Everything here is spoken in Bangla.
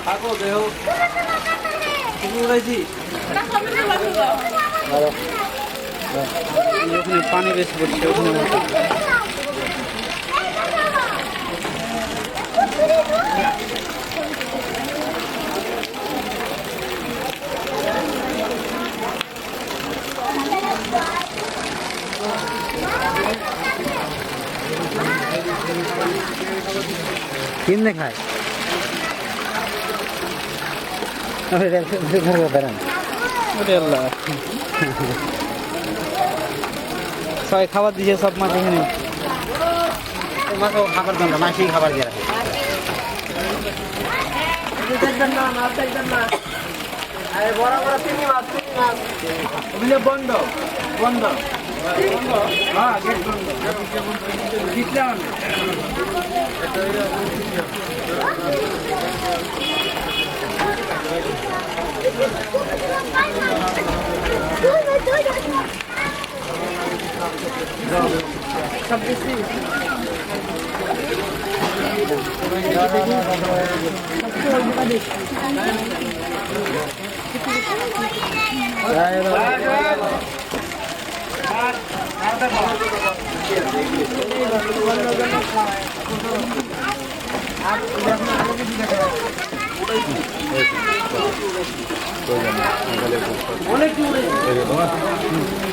থাকো দেহ উড়াইছি ওখানে পানি বেশি পড়ছে ওখানে কিনে খায় সবাই খাবার দিয়েছে সব মাছ এখানে মাছও খাবার দেন না মাছই খাবার দিয়ে রাখে বড় বড় চিনি মাছ বন্ধ বন্ধ হ্যাঁ গেট বন্ধ অনেক